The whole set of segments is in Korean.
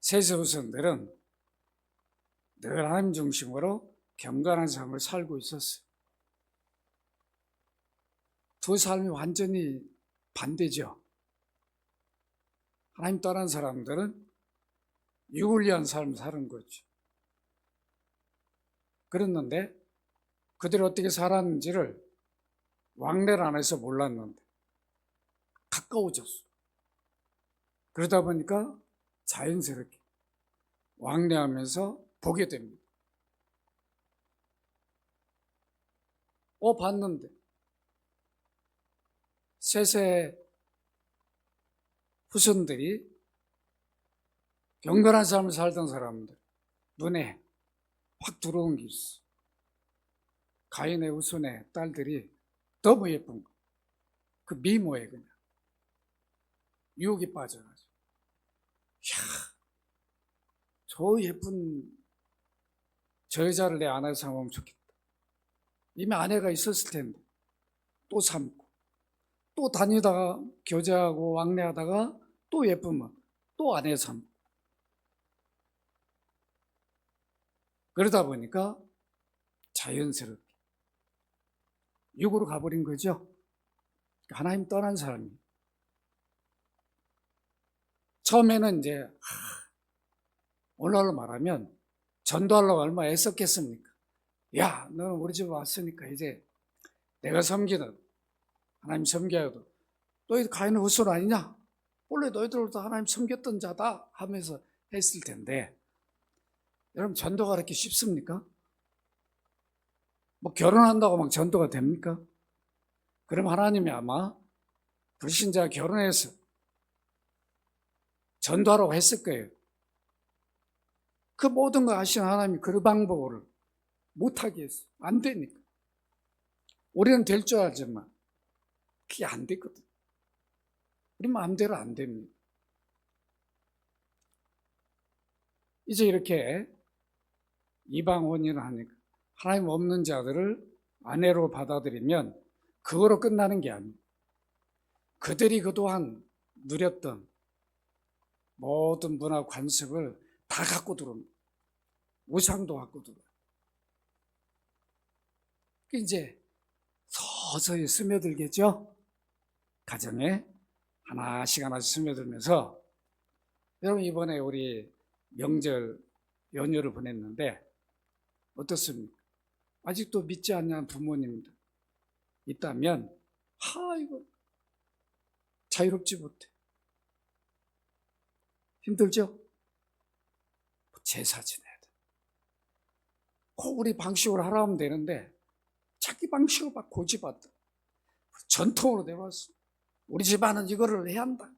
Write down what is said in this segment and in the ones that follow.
세세 후손들은 늘 하나님 중심으로 경건한 삶을 살고 있었어요. 두 삶이 완전히 반대죠. 하나님 떠난 사람들은 육을 위한 삶을 사는 거죠. 그랬는데 그들이 어떻게 살았는지를 왕래를 안 해서 몰랐는데 가까워졌어. 그러다 보니까 자연스럽게 왕래하면서 보게 됩니다. 봤는데 세세 후손들이 경건한 삶을 살던 사람들 눈에 확 들어온 게 있어. 가인의 후손의 딸들이 너무 예쁜 거. 그 미모에 그냥 유혹이 빠져가지고, 이야, 저 예쁜 저 여자를 내 아내로 삼으면 좋겠다. 이미 아내가 있었을 텐데 또 삼고, 또 다니다가 교제하고 왕래하다가 또 예쁘면 또 아내 삼고. 그러다 보니까 자연스럽게 육으로 가버린 거죠. 하나님 떠난 사람이. 처음에는 이제 오늘날로 말하면 전도하려고 얼마나 애썼겠습니까? 야, 너는 우리 집 왔으니까 이제 내가 섬기는 하나님 섬겨야도 너희들 가인의 후손 아니냐? 원래 너희들도 하나님 섬겼던 자다 하면서 했을 텐데, 여러분 전도가 그렇게 쉽습니까? 뭐 결혼한다고 막 전도가 됩니까? 그럼 하나님이 아마 불신자가 결혼해서 전도하라고 했을 거예요. 그 모든 거 아시는 하나님이 그 방법을 못하게 했어요. 안 되니까. 우리는 될 줄 알지만 그게 안 되거든. 우리 마음대로 안 됩니다. 이제 이렇게 이방 혼인을 하니까 하나님 없는 자들을 아내로 받아들이면 그거로 끝나는 게 아닙니다. 그들이 그동안 누렸던 모든 문화 관습을 다 갖고 들어옵니다. 우상도 갖고 들어와요. 이제 서서히 스며들겠죠? 가정에 하나씩 스며들면서, 여러분 이번에 우리 명절 연휴를 보냈는데 어떻습니까? 아직도 믿지 않는 부모님들 있다면 이거 자유롭지 못해. 힘들죠? 제사 지내야 돼. 꼭 우리 방식으로 하라 하면 되는데 자기 방식으로 막 고집하다. 전통으로 내왔어. 우리 집안은 이거를 해야 한다.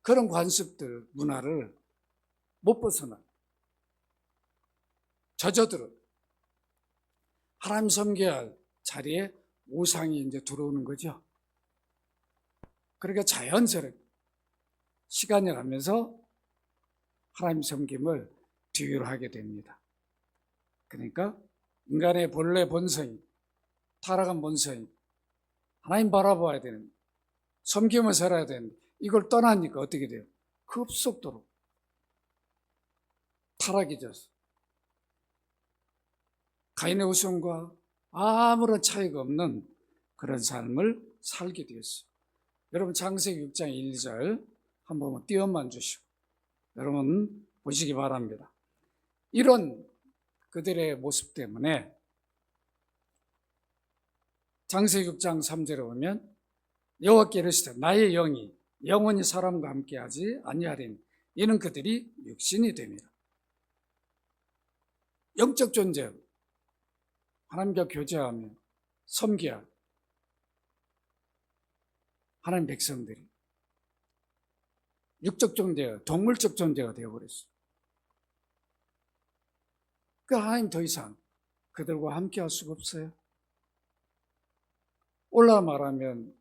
그런 관습들, 문화를 못 벗어나. 젖어들어. 하나님 섬겨야 할 자리에 우상이 이제 들어오는 거죠. 그러니까 자연스럽게 시간이 가면서 하나님 섬김을 뒤로 하게 됩니다. 그러니까 인간의 본래 본성이, 타락한 본성이 하나님 바라봐야 되는, 섬김을 살아야 되는, 이걸 떠나니까 어떻게 돼요? 급속도로 타락해져서 가인의 후손과 아무런 차이가 없는 그런 삶을 살게 되었어요. 여러분 창세기 6장 1, 2절 한번 띄워만 주시고 여러분 보시기 바랍니다. 이런 그들의 모습 때문에 창세기 6장 3절에 보면 여호와께 이르시되 나의 영이 영원히 사람과 함께하지 아니하리니 이는 그들이 육신이 됨이라. 영적 존재, 하나님과 교제하며 섬겨야 하나님 백성들이 육적 존재가 동물적 존재가 되어버렸어요. 그 하나님 더 이상 그들과 함께 할 수가 없어요. 올라 말하면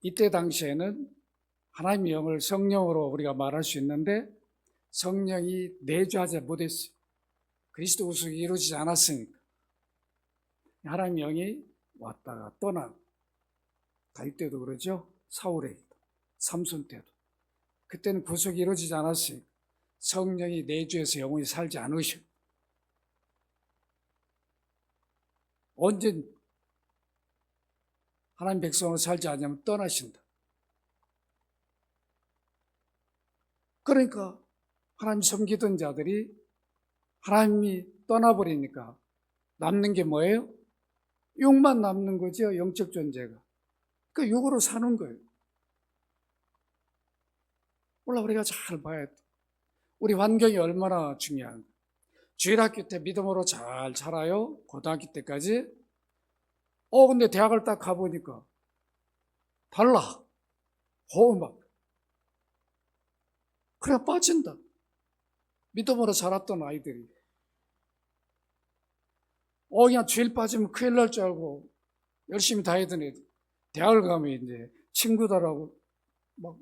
이때 당시에는 하나님의 영을 성령으로 우리가 말할 수 있는데 성령이 내주하지 못했어요. 그리스도 우수가 이루어지지 않았으니까 하나님의 영이 왔다가 떠나 다윗 때도 그러죠. 사울의 삼손 때도. 그때는 구속이 이루어지지 않았으니 성령이 내주에서 영원히 살지 않으셔. 언제 하나님 백성으로 살지 않으면 떠나신다. 그러니까 하나님 섬기던 자들이 하나님이 떠나버리니까 남는 게 뭐예요? 육만 남는 거죠. 영적 존재가. 그 육으로 사는 거예요. 몰라, 우리가 잘 봐야 돼. 우리 환경이 얼마나 중요한가. 주일학교 때 믿음으로 잘 자라요. 고등학교 때까지. 근데 대학을 딱 가보니까 달라. 막. 그래 빠진다. 믿음으로 자랐던 아이들이. 그냥 주일 빠지면 큰일 날 줄 알고 열심히 다니던 애들. 대학을 가면 이제 친구들하고 막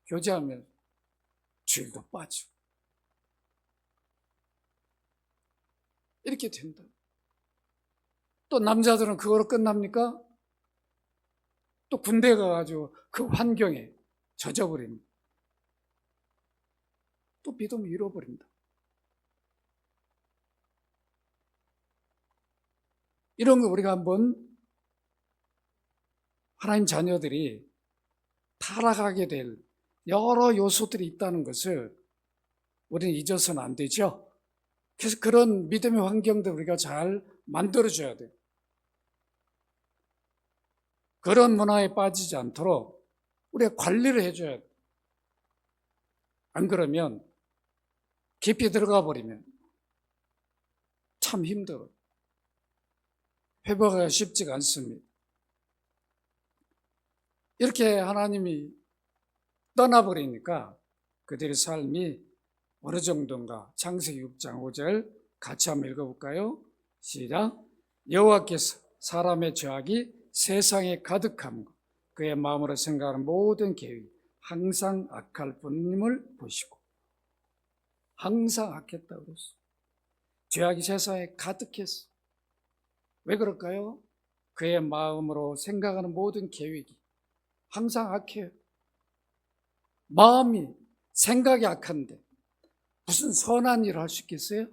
교제하면 주일도 빠지고. 이렇게 된다. 또 남자들은 그거로 끝납니까? 또 군대 가가지고 그 환경에 젖어버립니다. 또 믿음을 잃어버린다. 이런 거 우리가 한번 하나님 자녀들이 타락하게 될 여러 요소들이 있다는 것을 우리는 잊어서는 안 되죠. 그래서 그런 믿음의 환경들 우리가 잘 만들어줘야 돼요. 그런 문화에 빠지지 않도록 우리가 관리를 해줘야 돼요. 안 그러면 깊이 들어가 버리면 참 힘들어요. 회복하기가 쉽지가 않습니다. 이렇게 하나님이 떠나버리니까 그들의 삶이 어느 정도인가. 창세기 6장 5절 같이 한번 읽어볼까요? 시작. 여호와께서 사람의 죄악이 세상에 가득함과 그의 마음으로 생각하는 모든 계획이 항상 악할 뿐임을 보시고. 항상 악했다고 그랬어요. 죄악이 세상에 가득했어. 왜 그럴까요? 그의 마음으로 생각하는 모든 계획이 항상 악해요. 마음이, 생각이 악한데 무슨 선한 일을 할 수 있겠어요?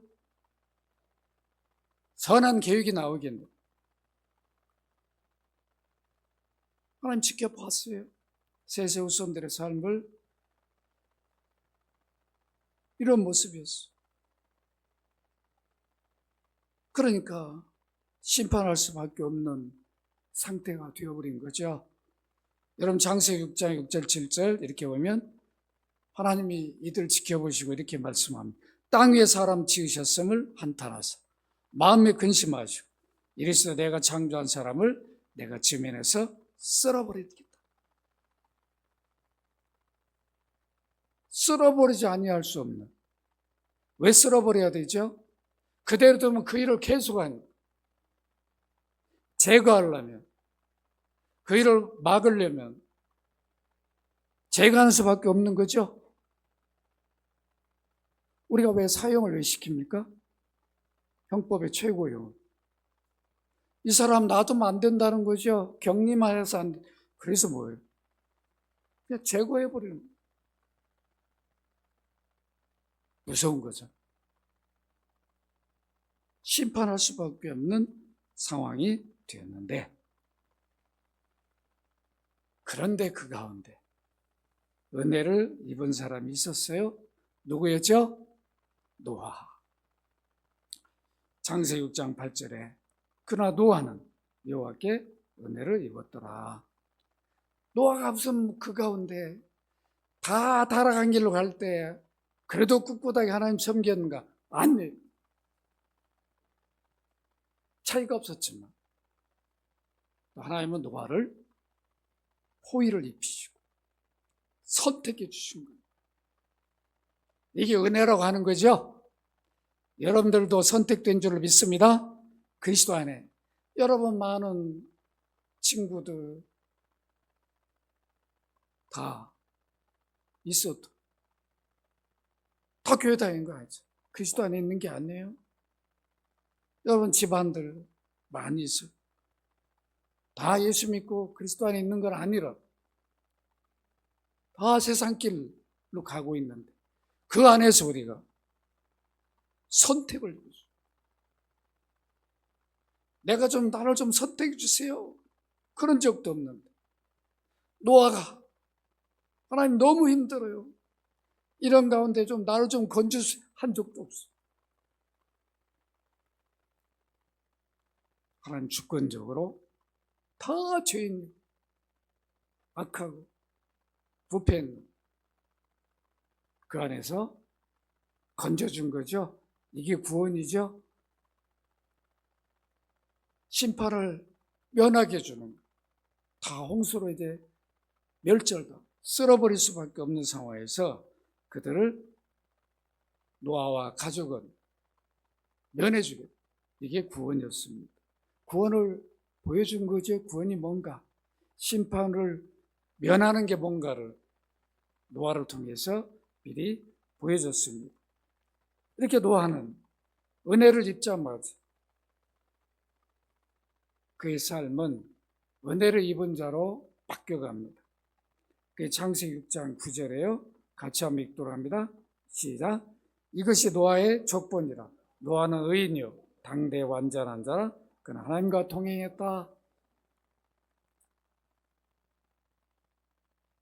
선한 계획이 나오겠네. 하나님 지켜봤어요. 세세 후손들의 삶을. 이런 모습이었어요. 그러니까 심판할 수밖에 없는 상태가 되어버린 거죠. 여러분 창세기 6장 6절 7절 이렇게 보면 하나님이 이들 지켜보시고 이렇게 말씀합니다. 땅 위에 사람 지으셨음을 한탄하사 마음에 근심하시고 이리서 내가 창조한 사람을 내가 지면에서 쓸어버리겠다. 쓸어버리지 아니할 수 없는. 왜 쓸어버려야 되죠? 그대로 두면 그 일을 계속하니 제거하려면, 그 일을 막으려면 제거하는 수밖에 없는 거죠. 우리가 왜 사형을 왜 시킵니까? 형법의 최고형. 이 사람 놔두면 안 된다는 거죠. 격리만해서 안 돼. 그래서 뭐예요? 그냥 제거해버리는 거예요. 무서운 거죠. 심판할 수밖에 없는 상황이 되었는데, 그런데 그 가운데 은혜를 입은 사람이 있었어요. 누구였죠? 노아. 창세기 6장 8절에 그러나 노아는 여호와께 은혜를 입었더라. 노아가 무슨 그 가운데 다 타락한 길로 갈 때 그래도 꿋꿋하게 하나님 섬겼는가? 아니에요. 차이가 없었지만 하나님은 노아를 호의를 입히시고 선택해 주신 거예요. 이게 은혜라고 하는 거죠. 여러분들도 선택된 줄을 믿습니다. 그리스도 안에 여러분 많은 친구들 다 있어도 다 교회 다니는 거 아니죠. 그리스도 안에 있는 게 아니에요. 여러분 집안들 많이 있어요. 다 예수 믿고 그리스도 안에 있는 건 아니라 다 세상 길로 가고 있는데 그 안에서 우리가 선택을 해주세요. 내가 좀 나를 좀 선택해 주세요. 그런 적도 없는데 노아가 하나님 너무 힘들어요. 이런 가운데 좀 나를 좀 건져주세요 한 적도 없어요. 하나님 주권적으로 다 죄인, 악하고 부패한 그 안에서 건져준 거죠. 이게 구원이죠. 심판을 면하게 해주는 거예요. 다 홍수로 이제 멸절다, 쓸어버릴 수밖에 없는 상황에서 그들을 노아와 가족은 면해주게. 이게 구원이었습니다. 구원을 보여준 거죠. 구원이 뭔가, 심판을 면하는 게 뭔가를 노아를 통해서 미리 보여줬습니다. 이렇게 노아는 은혜를 입자마자 그의 삶은 은혜를 입은 자로 바뀌어갑니다. 그게 창세기 6장 9절에요. 같이 한번 읽도록 합니다. 시작. 이것이 노아의 족본이라. 노아는 의인이요 당대 완전한 자라. 그는 하나님과 동행했다.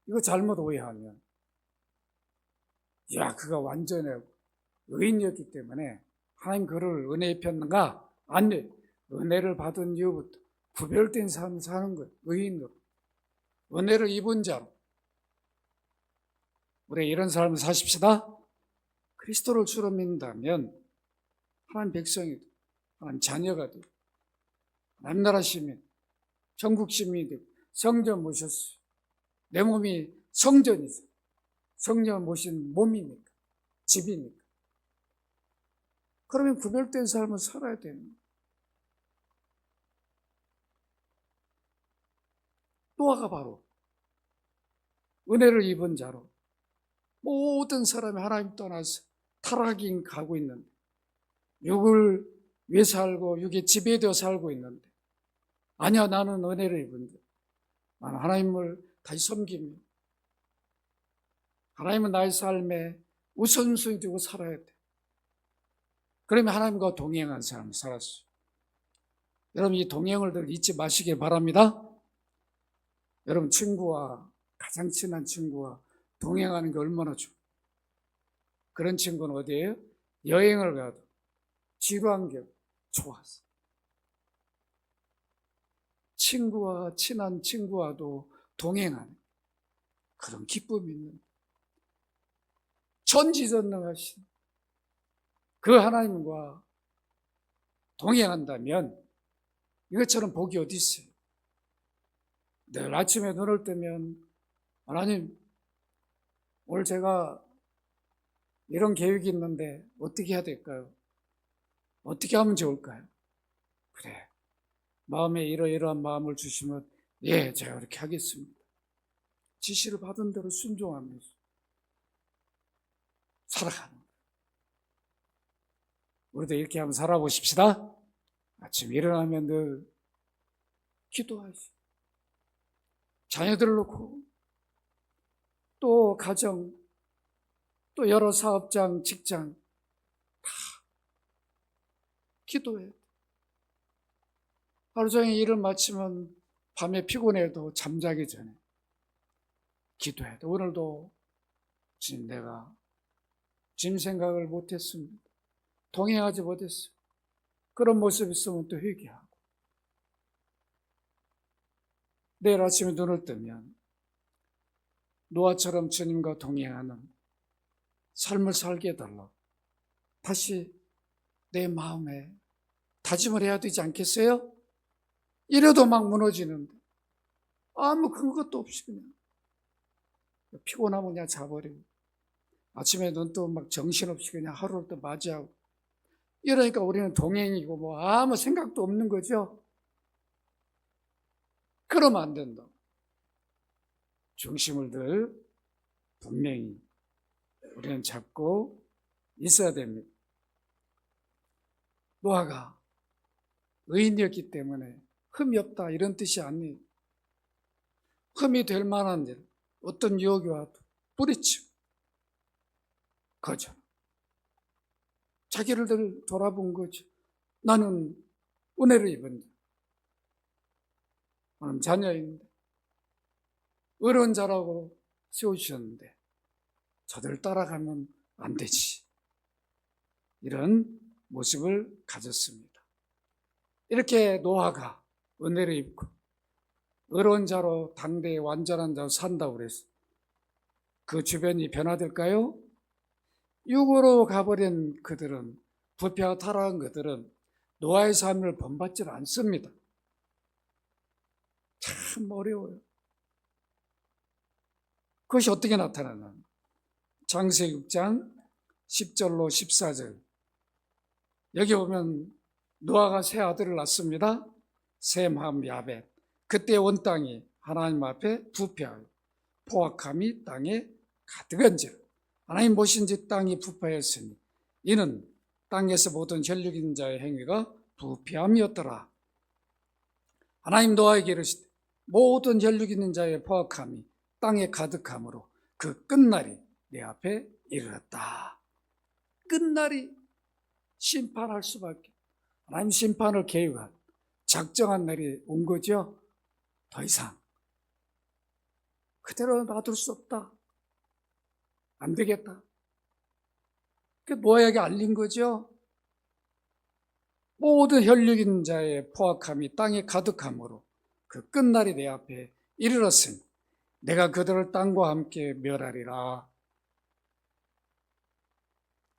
이거 잘못 오해하면, 야, 그가 완전해 의인이었기 때문에 하나님 그를 은혜 입혔는가? 아니, 은혜를 받은 이후부터 구별된 삶을 사는 거예요. 의인으로, 은혜를 입은 자로. 우리 이런 삶을 사십시다. 그리스도를 주로 믿는다면 하나님 백성이 되고 하나님 자녀가 되고 하나님 나라 시민, 천국 시민이 되고 성전 모셨어요. 내 몸이 성전이죠. 성전 모신 몸이니까, 집이니까. 그러면 구별된 삶을 살아야 되는 거예요. 노아가 바로 은혜를 입은 자로 모든 사람이 하나님 떠나서 타락인 가고 있는데, 육을 위해 살고 육에 지배되어 살고 있는데, 아니야, 나는 은혜를 입은 자, 나는 하나님을 다시 섬기며 하나님은 나의 삶에 우선순위 두고 살아야 돼. 그러면 하나님과 동행한 삶을 살았어요. 여러분, 이 동행을 늘 잊지 마시길 바랍니다. 여러분, 친구와, 가장 친한 친구와 동행하는 게 얼마나 좋아요. 그런 친구는 어디예요? 여행을 가도 지루한 게 좋았어. 친구와, 친한 친구와도 동행하는 그런 기쁨이 있는, 전지전능하신 그 하나님과 동행한다면 이것처럼 복이 어디 있어요? 늘 아침에 눈을 뜨면, 하나님, 오늘 제가 이런 계획이 있는데 어떻게 해야 될까요? 어떻게 하면 좋을까요? 그래, 마음에 이러이러한 마음을 주시면 예, 제가 그렇게 하겠습니다. 지시를 받은 대로 순종하면서 살아가는 거예요. 우리도 이렇게 한번 살아보십시다. 아침 일어나면 늘 기도하시, 자녀들을 놓고 또 가정, 또 여러 사업장, 직장 다 기도해야 돼. 하루 종일 일을 마치면 밤에 피곤해도 잠자기 전에 기도해야 돼. 오늘도 지금 내가 지금 생각을 못했습니다. 동행하지 못했어요. 그런 모습이 있으면 또 회개하고, 내일 아침에 눈을 뜨면 노아처럼 주님과 동행하는 삶을 살게 해달라고 다시 내 마음에 다짐을 해야 되지 않겠어요? 이래도 막 무너지는데 아무 근거도 없이 그냥 피곤하면 그냥 자버리고, 아침에 눈 뜨면 막 정신없이 그냥 하루를 또 맞이하고, 이러니까 우리는 동행이고 뭐 아무 생각도 없는 거죠. 그러면 안 된다. 중심을 늘 분명히 우리는 잡고 있어야 됩니다. 노아가 의인이었기 때문에 흠이 없다 이런 뜻이 아니에요. 흠이 될 만한 일, 어떤 유혹이 와도 뿌리치고 거저 자기를 돌아본 거죠. 나는 은혜를 입은 나는 자녀인데 어려운 자라고 세우셨는데 저들 따라가면 안 되지. 이런 모습을 가졌습니다. 이렇게 노아가 은혜를 입고 어려운 자로 당대의 완전한 자로 산다고 그랬어요. 그 주변이 변화될까요? 육으로 가버린 그들은, 부패와 타락한 그들은 노아의 삶을 본받지 않습니다. 참 어려워요. 그것이 어떻게 나타나나? 창세기 6장 10절로 14절. 여기 보면 노아가 세 아들을 낳습니다. 셈, 함, 야벳. 그때 온 땅이 하나님 앞에 부패하여 포악함이 땅에 가득한지라. 하나님 보신지 땅이 부패했으니 이는 땅에서 모든 혈육 있는 자의 행위가 부패함이었더라. 하나님 노아에게 이르시되 모든 혈육 있는 자의 포악함이 땅에 가득함으로 그 끝날이 내 앞에 이르렀다. 끝날이 심판할 수밖에. 하나님 심판을 계획한 작정한 날이 온 거죠. 더 이상 그대로 놔둘 수 없다. 안 되겠다. 그 노아에게 알린 거죠. 모든 혈육 있는 자의 포악함이 땅에 가득함으로 그 끝날이 내 앞에 이르렀으니 내가 그들을 땅과 함께 멸하리라.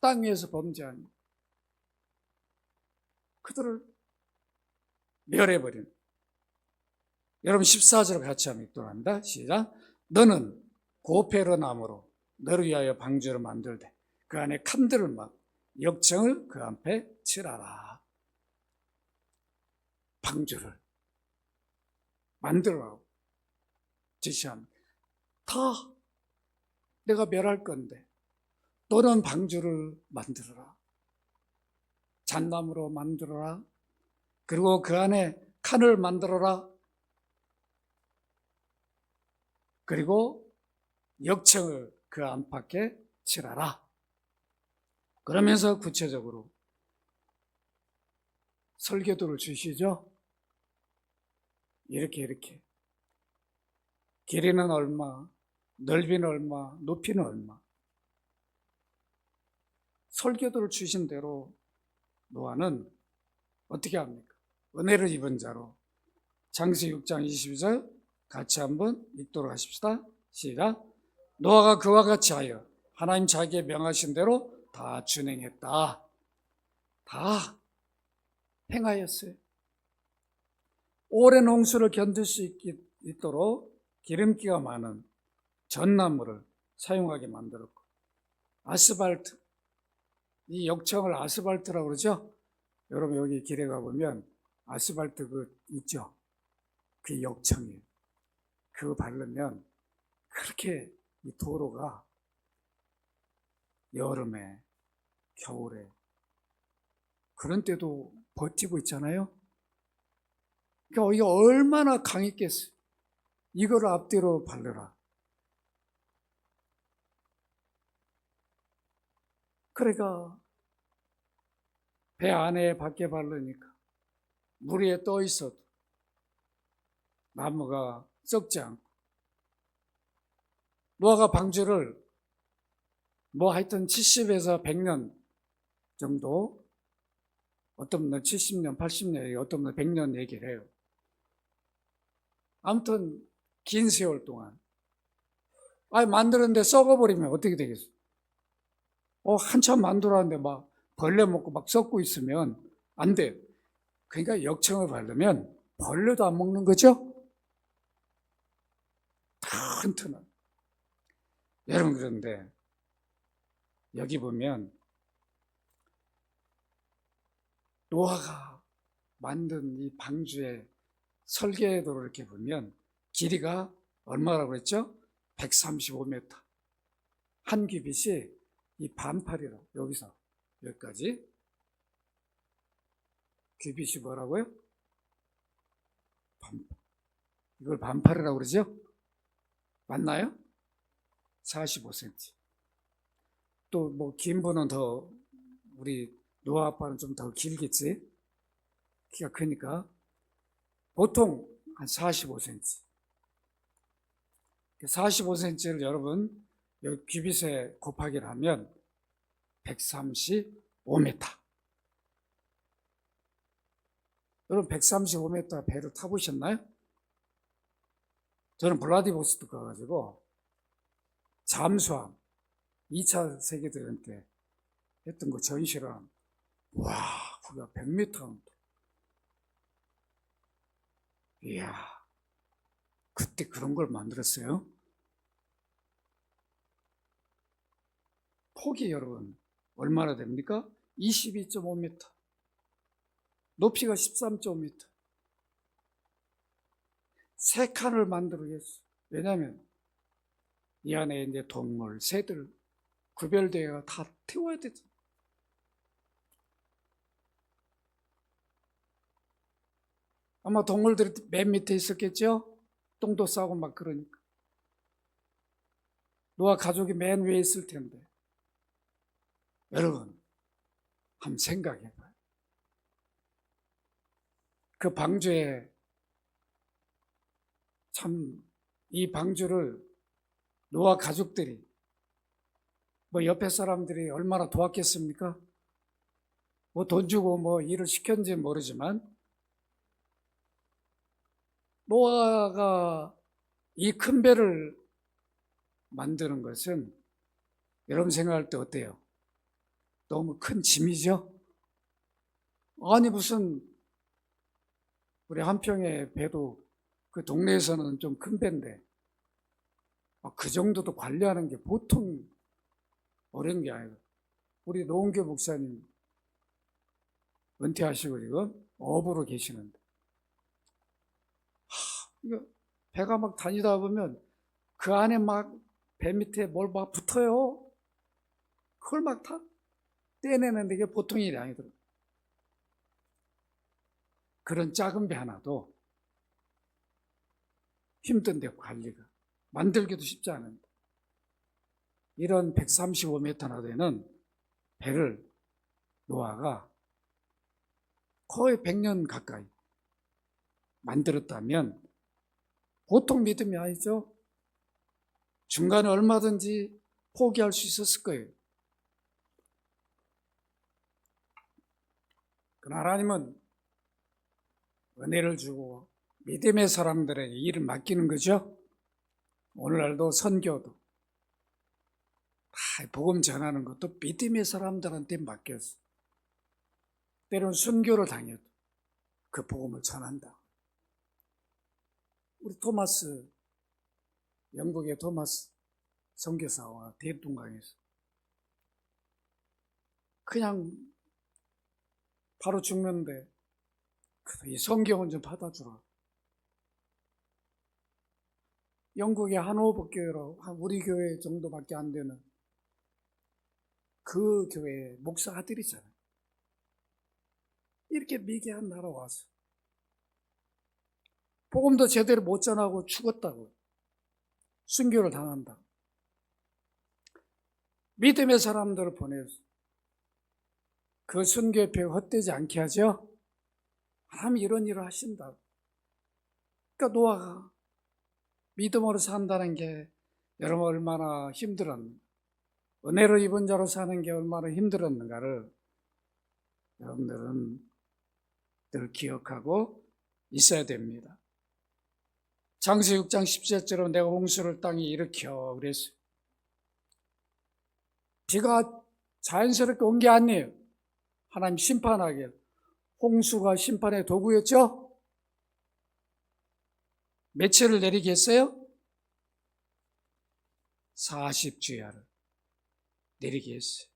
땅 위에서 범죄한 그들을 멸해버린. 여러분 14절 같이 한번 읽도록 합니다. 시작. 너는 고페르 나무로 너를 위하여 방주를 만들되 그 안에 칸들을 막 역청을 그 앞에 칠하라. 방주를 만들어라고 지시합니다. 다 내가 멸할 건데 너는 방주를 만들어라. 잣나무로 만들어라. 그리고 그 안에 칸을 만들어라. 그리고 역청을 그 안팎에 칠하라. 그러면서 구체적으로 설계도를 주시죠. 이렇게 길이는 얼마, 넓이는 얼마, 높이는 얼마. 설계도를 주신 대로 노아는 어떻게 합니까? 은혜를 입은 자로. 창세기 6장 22절 같이 한번 읽도록 하십시다. 시작. 노아가 그와 같이 하여 하나님 자기의 명하신 대로 다 준행했다. 다 행하였어요. 오랜 홍수를 견딜 수 있도록 기름기가 많은 전나무를 사용하게 만들었고, 아스팔트, 이 역청을 아스팔트라고 그러죠. 여러분 여기 길에 가보면 아스팔트 그 있죠. 그 역청이에요. 그거 바르면 그렇게 이 도로가 여름에 겨울에 그런 때도 버티고 있잖아요. 그러니까 이게 얼마나 강했겠어요. 이걸 앞뒤로 바르라. 그러니까 배 안에 밖에 바르니까 물 위에 떠 있어도 나무가 썩지 않고, 노아가 방주를 하여튼 70에서 100년 정도, 어떤 분은 70년, 80년, 어떤 분은 100년 얘기를 해요. 아무튼 긴 세월 동안 만들었는데 썩어버리면 어떻게 되겠어요? 한참 만들었는데 막 벌레 먹고 막 썩고 있으면 안 돼요. 그러니까 역청을 바르면 벌레도 안 먹는 거죠? 튼튼한. 여러분, 그런데 여기 보면 노아가 만든 이 방주의 설계도를 이렇게 보면 길이가 얼마라고 그랬죠? 135m. 한 규빗이 이 반팔이라. 여기서 여기까지 규빗이 뭐라고요? 반팔. 이걸 반팔이라고 그러죠? 맞나요? 45cm. 또 뭐 긴 분은 더, 우리 노아 아빠는 좀 더 길겠지? 키가 크니까. 보통 한 45cm. 45cm를 여러분 여기 큐빗에 곱하기를 하면 135m. 여러분 135m 배를 타보셨나요? 저는 블라디보스토크 가가지고 잠수함 2차 세계대전 때 했던 거 전시를 하면, 와, 그게 100m. 이야, 그때 그런 걸 만들었어요. 폭이 여러분 얼마나 됩니까? 22.5m. 높이가 13.5m. 세 칸을 만들겠어. 왜냐하면 이 안에 이제 동물, 새들 구별되어 다 태워야 되죠. 아마 동물들이 맨 밑에 있었겠죠? 똥도 싸고 막 그러니까. 노아 가족이 맨 위에 있을 텐데. 여러분, 한번 생각해봐요. 그 방주에 참, 이 방주를 노아 가족들이, 뭐 옆에 사람들이 얼마나 도왔겠습니까? 뭐 돈 주고 뭐 일을 시켰는지 모르지만, 노아가 이 큰 배를 만드는 것은 여러분 생각할 때 어때요? 너무 큰 짐이죠? 아니 무슨 우리 한평의 배도 그 동네에서는 좀 큰 배인데 그 정도도 관리하는 게 보통 어려운 게 아니고, 우리 노은교 목사님 은퇴하시고 지금 어부로 계시는데, 이거 배가 막 다니다 보면 그 안에 막 배 밑에 뭘 막 붙어요. 그걸 막 다 떼내는데 이게 보통 일이 아니더라고요. 그런 작은 배 하나도 힘든데 관리가, 만들기도 쉽지 않은데, 이런 135m나 되는 배를 노아가 거의 100년 가까이 만들었다면 보통 믿음이 아니죠. 중간에 얼마든지 포기할 수 있었을 거예요. 그러나 하나님은 은혜를 주고 믿음의 사람들에게 일을 맡기는 거죠. 오늘날도 선교도 다 복음 전하는 것도 믿음의 사람들한테 맡겼어. 때로는 순교를 당해도 그 복음을 전한다. 우리 토마스, 영국의 토마스 선교사와 대동강에서 그냥 바로 죽는데 이 성경은 좀 받아주라. 영국의 하노버 교회로 우리 교회 정도밖에 안 되는 그 교회 목사 아들이잖아요. 이렇게 미개한 나라 와서 복음도 제대로 못 전하고 죽었다고, 순교를 당한다. 믿음의 사람들을 보내서 그 순교의 표가 헛되지 않게 하죠. 하나님 이런 일을 하신다. 그러니까 노아가 믿음으로 산다는 게 여러분 얼마나 힘들었는가, 은혜를 입은 자로 사는 게 얼마나 힘들었는가를 여러분들은 늘 기억하고 있어야 됩니다. 창세기 6장 17절로 내가 홍수를 땅에 일으켜 그랬어요. 비가 자연스럽게 온 게 아니에요. 하나님 심판하게. 홍수가 심판의 도구였죠? 며칠을 내리게 했어요? 40주야를 내리게 했어요.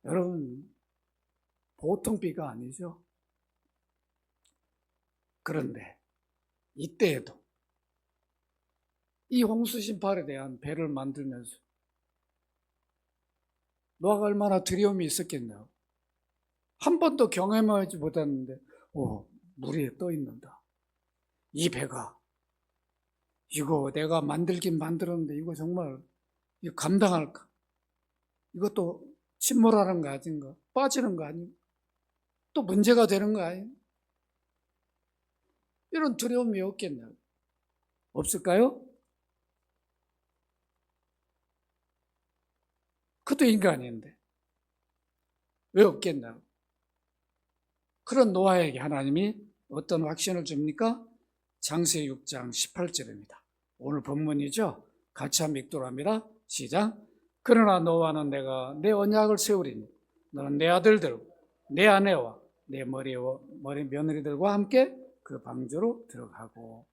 여러분, 보통 비가 아니죠? 그런데 이때에도 이 홍수 심판에 대한 배를 만들면서 노아가 얼마나 두려움이 있었겠냐. 한 번도 경험하지 못했는데 물 위에 떠 있는다. 이 배가 이거 내가 만들긴 만들었는데 이거 정말 이거 감당할까? 이것도 침몰하는 거 아닌가? 빠지는 거 아닌가? 또 문제가 되는 거 아닌가? 이런 두려움이 없겠냐고. 없을까요? 그것도 인간인데 왜 없겠냐고. 그런 노아에게 하나님이 어떤 확신을 줍니까? 창세기 6장 18절입니다. 오늘 본문이죠. 같이 한번 읽도록 합니다. 시작. 그러나 노아는 내가 내 언약을 세우리니 너는 내 아들들, 내 아내와 내 머리 며느리들과 함께 그 방주로 들어가고.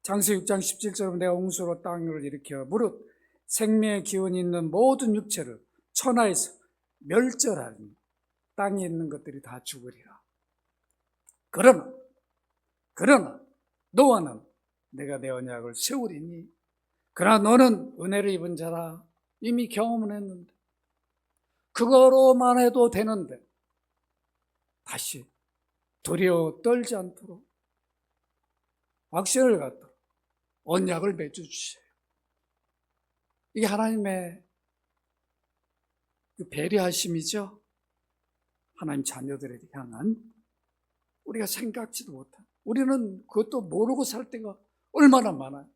창세기 6장 17절은 내가 홍수로 땅을 일으켜 무릇 생명의 기운이 있는 모든 육체를 천하에서 멸절하니 땅에 있는 것들이 다 죽으리라. 그러나 노아는 내가 내 언약을 세우리니 그러나 너는 은혜를 입은 자라. 이미 경험은 했는데 그거로만 해도 되는데 다시 두려워 떨지 않도록 확신을 갖도록 언약을 맺어주세요. 이게 하나님의 배려하심이죠. 하나님 자녀들에게 향한 우리가 생각지도 못한, 우리는 그것도 모르고 살 때가 얼마나 많아요.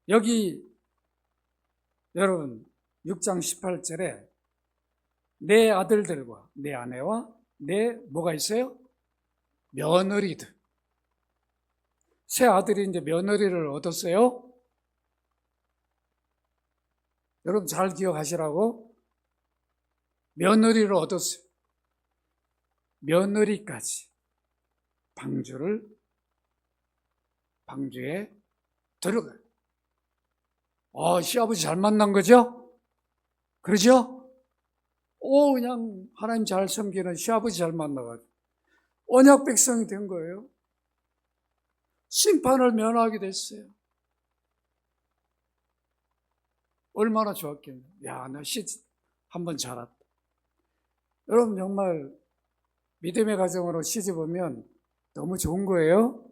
여기 여러분 6장 18절에 내 아들들과 내 아내와 내 뭐가 있어요? 며느리들. 새 아들이 이제 며느리를 얻었어요. 여러분 잘 기억하시라고. 며느리를 얻었어요. 며느리까지 방주에 들어가요. 시아버지 잘 만난 거죠? 그러죠? 그냥 하나님 잘 섬기는 시아버지 잘 만나가지고 언약 백성이 된 거예요. 심판을 면하게 됐어요. 얼마나 좋았겠냐. 야, 나 시집 한번 자랐다. 여러분 정말 믿음의 가정으로 시집 오면 너무 좋은 거예요.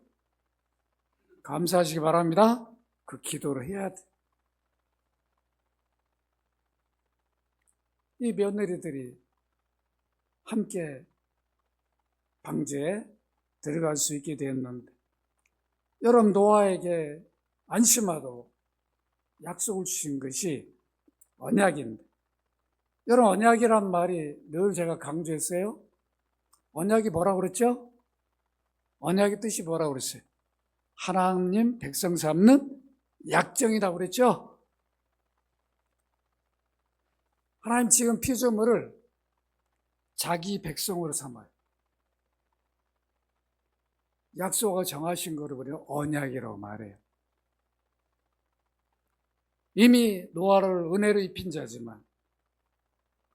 감사하시기 바랍니다. 그 기도를 해야 돼. 이 며느리들이 함께 방주에 들어갈 수 있게 되었는데 여러분 노아에게 안심하도록 약속을 주신 것이 언약인데 여러분 언약이란 말이 늘 제가 강조했어요. 언약이 뭐라고 그랬죠? 언약의 뜻이 뭐라고 그랬어요? 하나님 백성 삼는 약정이라고 그랬죠? 하나님 지금 피조물을 자기 백성으로 삼아요. 약속을 정하신 거를 우리는 언약이라고 말해요. 이미 노아를 은혜로 입힌 자지만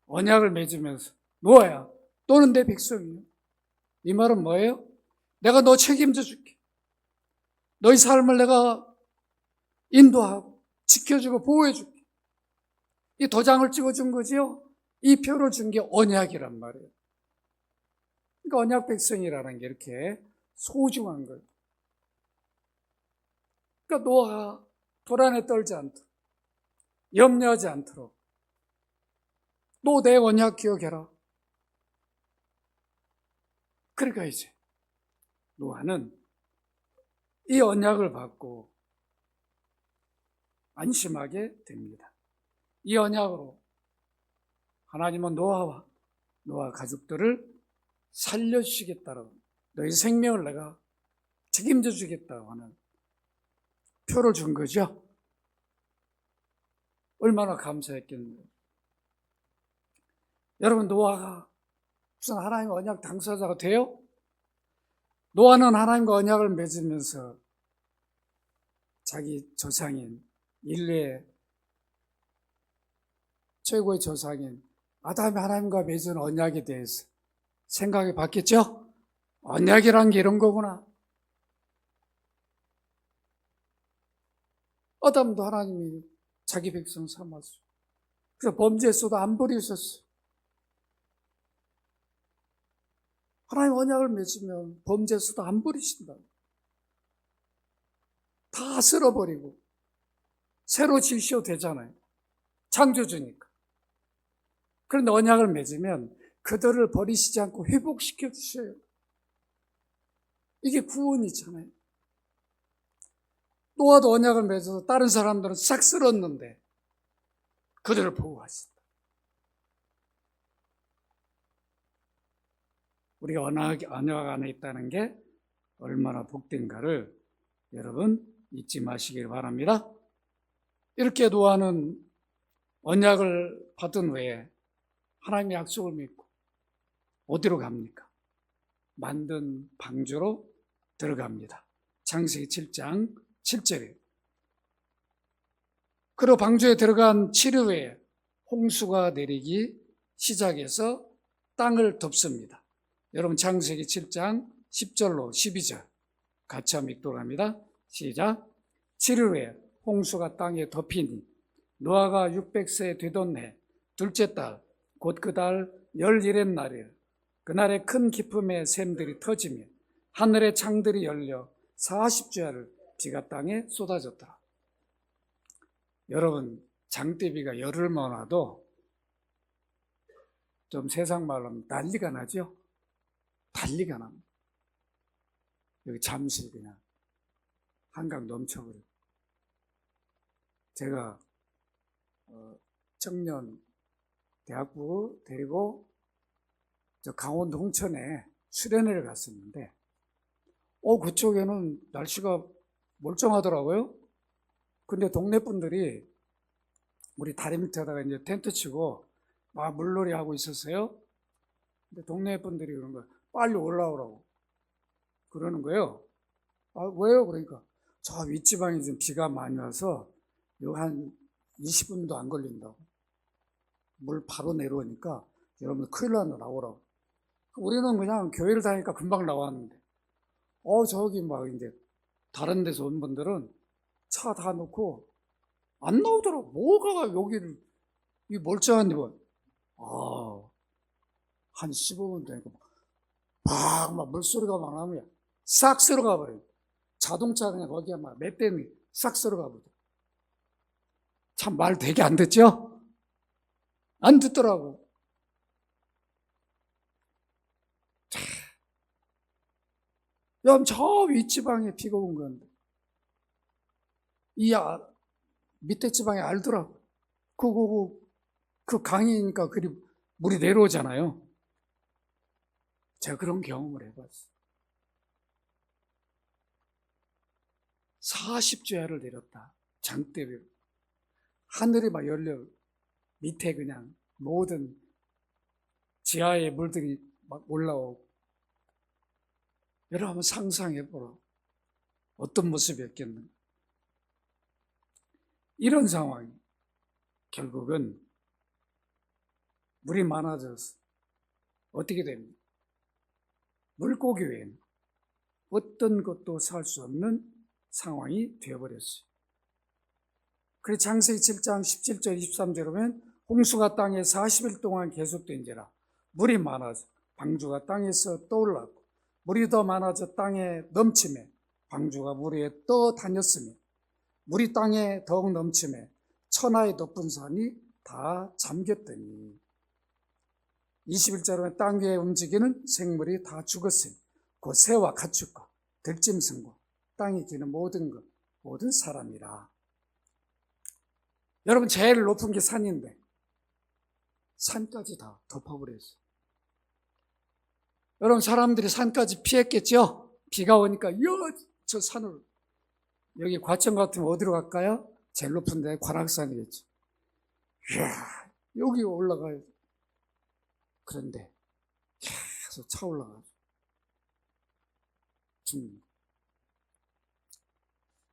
언약을 맺으면서 노아야, 너는 내 백성이야. 이 말은 뭐예요? 내가 너 책임져 줄게. 너의 삶을 내가 인도하고 지켜주고 보호해 줄게. 이 도장을 찍어준 거지요. 이 표를 준 게 언약이란 말이에요. 그러니까 언약 백성이라는 게 이렇게 소중한 거예요. 그러니까 노아가 도란에 떨지 않도록, 염려하지 않도록 너 내 언약 기억해라. 그러니까 이제 노아는 이 언약을 받고 안심하게 됩니다. 이 언약으로 하나님은 노아와 노아 가족들을 살려주시겠다고, 너희 생명을 내가 책임져 주겠다고 하는 표를 준 거죠. 얼마나 감사했겠네요. 여러분 노아가 무슨 하나님의 언약 당사자가 돼요? 노아는 하나님과 언약을 맺으면서 자기 조상인 인류의 최고의 조상인 아담이 하나님과 맺은 언약에 대해서 생각이 바뀌었죠? 언약이란 게 이런 거구나. 아담도 하나님이 자기 백성 삼았어. 그래서 범죄했어도 안 버리셨어. 하나님 언약을 맺으면 범죄 수도 안 버리신다. 다 쓸어버리고 새로 지으셔도 되잖아요. 창조주니까. 그런데 언약을 맺으면 그들을 버리시지 않고 회복시켜 주셔요. 이게 구원이잖아요. 노아도 언약을 맺어서 다른 사람들은 싹 쓸었는데 그들을 보호하신다. 우리가 언약 안에 있다는 게 얼마나 복된가를 여러분 잊지 마시길 바랍니다. 이렇게 노아는 언약을 받은 후에 하나님의 약속을 믿고 어디로 갑니까? 만든 방주로 들어갑니다. 창세기 7장 7절이에요. 그리고 방주에 들어간 7일 후에 홍수가 내리기 시작해서 땅을 덮습니다. 여러분 창세기 7장 10절로 12절 같이 한번 읽도록 합니다. 시작. 7일 후에 홍수가 땅에 덮이니 노아가 600세 되던 해 둘째 달 곧 그 달 11의 날이라. 그날에 큰 기쁨의 샘들이 터지며 하늘의 창들이 열려 40주야를 비가 땅에 쏟아졌더라. 여러분 장대비가 열흘만 와도 좀 세상 말로 하면 난리가 나죠? 난리가 납니다. 여기 잠시 그냥 한강 넘쳐버려요. 제가 청년 대학부 데리고 저 강원도 홍천에 수련회를 갔었는데 그쪽에는 날씨가 멀쩡하더라고요. 근데 동네 분들이 우리 다리 밑에다가 이제 텐트 치고 막 물놀이 하고 있었어요. 근데 동네 분들이 그런 거예요. 빨리 올라오라고 그러는 거예요. 왜요? 그러니까 저 윗지방에 지금 비가 많이 와서 여기 한 20분도 안 걸린다고. 물 바로 내려오니까 여러분 큰일 난다 나오라고. 우리는 그냥 교회를 다니까 금방 나왔는데 저기 막 이제 다른 데서 온 분들은 차 다 놓고 안 나오더라고. 뭐가 여기를 이 멀쩡한 데가 한 15분 되니까 막 물소리가 막 나면 싹 쓸어가 버려요. 자동차 그냥 거기에 막 몇 대는 싹 쓸어가 버려. 참 말 되게 안 듣죠? 안 듣더라고. 여러분 저 윗지방에 비가 온 건데 이 밑에 지방에 알더라고. 그 강이니까 그리 물이 내려오잖아요. 제가 그런 경험을 해봤어요. 40주야를 내렸다. 장대비로. 하늘이 막 열려 밑에 그냥 모든 지하의 물들이 막 올라오고. 여러분 한번 상상해보라. 어떤 모습이었겠는가. 이런 상황이 결국은 물이 많아져서 어떻게 됩니까? 물고기 외에는 어떤 것도 살 수 없는 상황이 되어버렸어요. 그래서 창세기 7장 17절 23절에 보면 홍수가 땅에 40일 동안 계속된지라 물이 많아져 방주가 땅에서 떠올랐고 물이 더 많아져 땅에 넘치매 방주가 물 위에 떠다녔으며 물이 땅에 더욱 넘치매 천하의 높은 산이 다 잠겼더니 21절에 땅 위에 움직이는 생물이 다 죽었으니 곧 새와 가축과 들짐승과 땅에 기는 모든 것 모든 사람이라. 여러분 제일 높은 게 산인데 산까지 다 덮어버렸어요. 여러분 사람들이 산까지 피했겠죠? 비가 오니까 저 산을 여기 과천 같으면 어디로 갈까요? 제일 높은 데 관악산이겠죠. 이야 여기 올라가요. 그런데 계속 차 올라가죠. 죽는 거.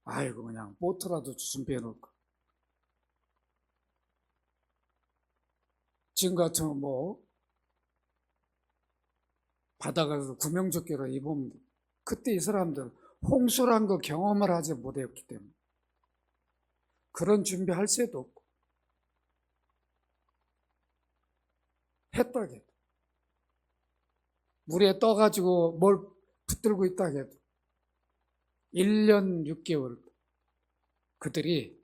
아이고 그냥 보트라도 준비해 놓을까. 지금 같으면 바다가서 구명조끼를 입으면 돼. 그때 이 사람들은 홍수란 거 경험을 하지 못했기 때문에 그런 준비할 새도 없고 했다게 물에 떠가지고 뭘 붙들고 있다 해도 1년 6개월 그들이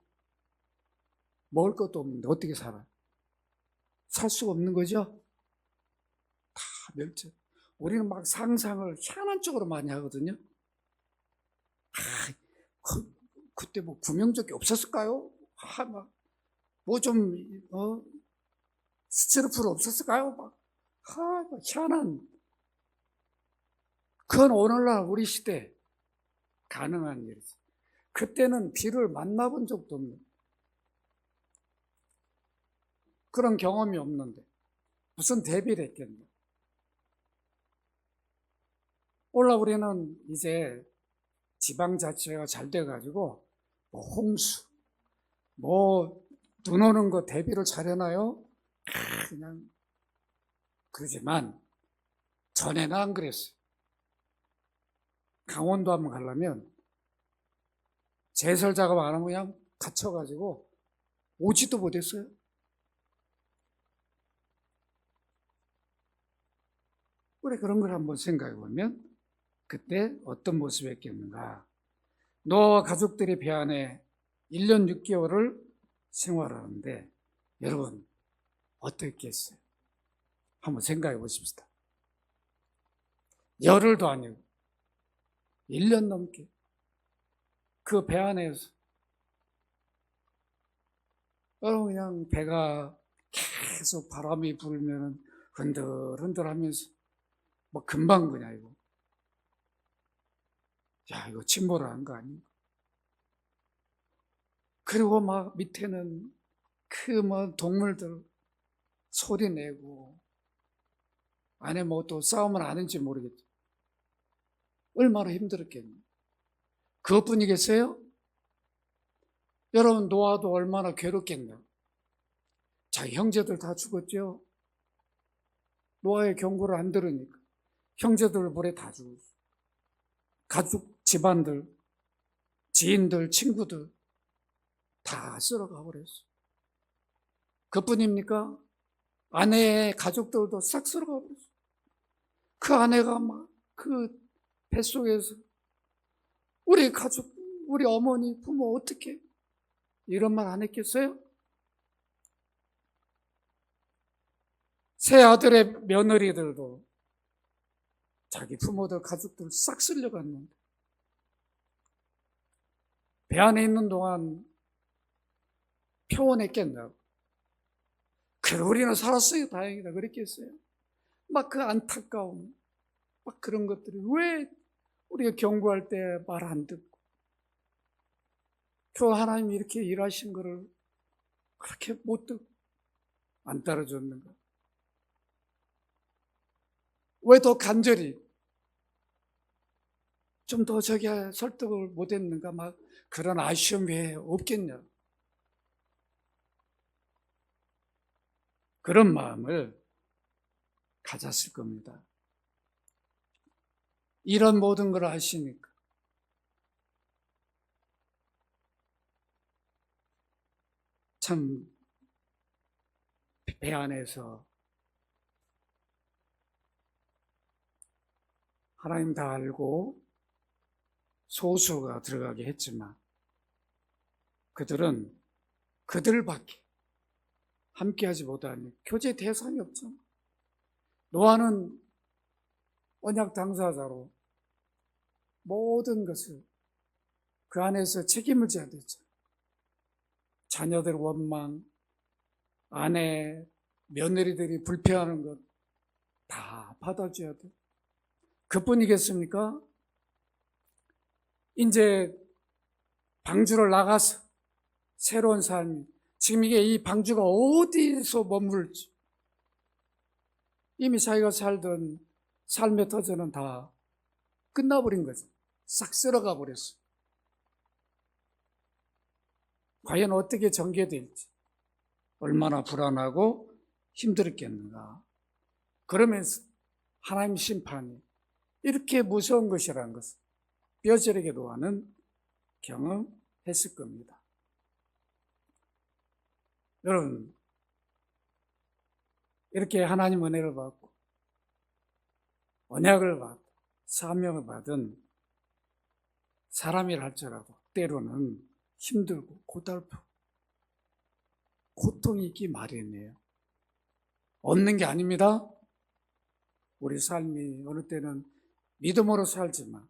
먹을 것도 없는데 어떻게 살아요? 살 수가 없는 거죠? 다 멸절. 우리는 막 상상을 희한한 쪽으로 많이 하거든요. 그때 뭐 구명조끼 없었을까요? 뭐 좀, 스티로폼 없었을까요? 막 희한한. 그건 오늘날 우리 시대에 가능한 일이죠. 그때는 비를 만나본 적도 없는 그런 경험이 없는데 무슨 대비를 했겠냐. 오늘 우리는 이제 지방자치가 잘 돼가지고 뭐 홍수, 뭐 눈 오는 거 대비를 잘해놔요. 그냥 그러지만 전에는 안 그랬어요. 강원도 한번 가려면 제설 작업 안 하면 그냥 갇혀가지고 오지도 못했어요. 우리 그런 걸 한번 생각해 보면 그때 어떤 모습이었겠는가. 노아와 가족들이 배 안에 1년 6개월을 생활하는데 여러분 어떻겠어요? 한번 생각해 보십시다. 열흘도 아니고 1년 넘게 그 배 안에서 그냥 배가 계속 바람이 불면 흔들흔들 하면서 뭐 금방 그냥 이거 이거 침몰한 거 아닌가. 그리고 막 밑에는 그 뭐 동물들 소리 내고 안에 뭐 또 싸움을 안 했는지 모르겠죠. 얼마나 힘들었겠니. 그것뿐이겠어요? 여러분 노아도 얼마나 괴롭겠냐. 자기 형제들 다 죽었죠. 노아의 경고를 안 들으니까 형제들 물에 다 죽었어. 가족 집안들 지인들 친구들 다 쓸어가 버렸어. 그뿐입니까? 아내의 가족들도 싹 쓸어가 버렸어. 그 아내가 막 그 뱃속에서 우리 가족, 우리 어머니, 부모 어떻게 이런 말 안 했겠어요? 새 아들의 며느리들도 자기 부모들, 가족들 싹 쓸려갔는데 배 안에 있는 동안 평온했겠냐고. 그래 우리는 살았어요. 다행이다. 그랬겠어요? 막 그 안타까움, 막 그런 것들이 왜 우리가 경고할 때 말 안 듣고 그 하나님이 이렇게 일하신 거를 그렇게 못 듣고 안 따라줬는가? 왜 더 간절히 좀 더 저기 설득을 못 했는가? 막 그런 아쉬움이 왜 없겠냐? 그런 마음을 가졌을 겁니다. 이런 모든 걸 아시니까 참 배 안에서 하나님 다 알고 소수가 들어가게 했지만 그들은 그들밖에 함께하지 못하니 교제 대상이 없잖아. 노아는 언약 당사자로 모든 것을 그 안에서 책임을 져야 되죠. 자녀들 원망, 아내, 며느리들이 불평하는 것 다 받아줘야 돼. 그뿐이겠습니까? 이제 방주를 나가서 새로운 삶이 지금 이게 이 방주가 어디서 머물지 이미 자기가 살던 삶의 터전은 다 끝나버린 거죠. 싹 쓸어가 버렸어. 과연 어떻게 전개될지 얼마나 불안하고 힘들었겠는가. 그러면서 하나님 심판이 이렇게 무서운 것이라는 것을 뼈저리게 노아는 경험했을 겁니다. 여러분 이렇게 하나님 은혜를 받고 언약을 받, 사명을 받은 사람이라 할지라도 때로는 힘들고 고달프고 고통이 있기 마련이에요. 없는 게 아닙니다. 우리 삶이 어느 때는 믿음으로 살지만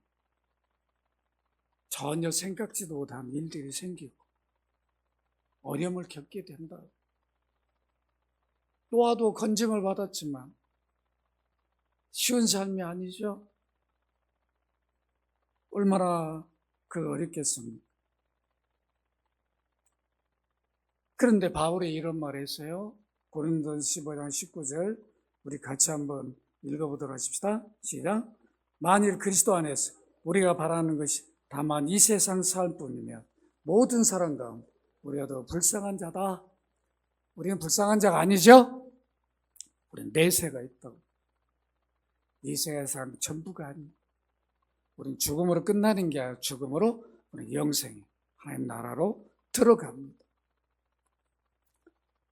전혀 생각지도 못한 일들이 생기고 어려움을 겪게 된다. 노아도 건짐을 받았지만 쉬운 삶이 아니죠. 얼마나 어렵겠습니까? 그런데 바울이 이런 말을 했어요. 고린도서 15장 19절 우리 같이 한번 읽어보도록 하십시다. 시작. 만일 그리스도 안에서 우리가 바라는 것이 다만 이 세상 삶뿐이면 모든 사람 가운데 우리가 더 불쌍한 자다. 우리는 불쌍한 자가 아니죠? 우리는 내세가 있다고. 이 세상 전부가 아니에요. 우리는 죽음으로 끝나는 게 아니라 죽음으로 우리는 영생에 하나님 나라로 들어갑니다.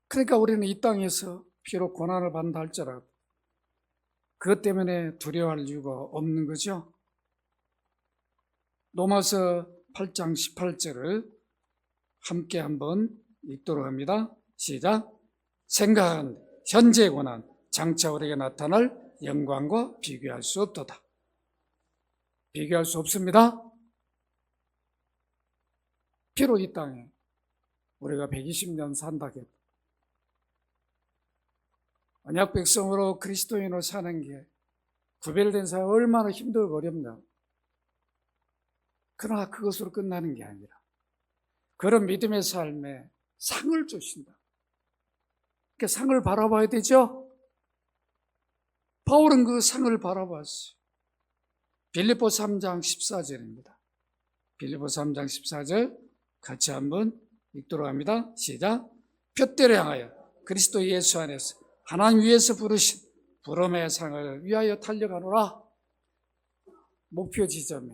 그러니까 우리는 이 땅에서 비록 고난을 받는다 할지라도 그것 때문에 두려워할 이유가 없는 거죠. 로마서 8장 18절을 함께 한번 읽도록 합니다. 시작. 생각한 현재 고난 장차 우리에게 나타날 영광과 비교할 수 없도다. 비교할 수 없습니다. 비록 이 땅에 우리가 120년 산다 해도 언약 백성으로 그리스도인으로 사는 게 구별된 사람 얼마나 힘들고 어렵냐. 그러나 그것으로 끝나는 게 아니라 그런 믿음의 삶에 상을 주신다. 그 상을 바라봐야 되죠. 바울은 그 상을 바라봤어요. 빌립보 3장 14절입니다. 빌립보 3장 14절 같이 한번 읽도록 합니다. 시작. 표대를 향하여 그리스도 예수 안에서 하나님 위에서 부르신 부름의 상을 위하여 달려가노라. 목표 지점에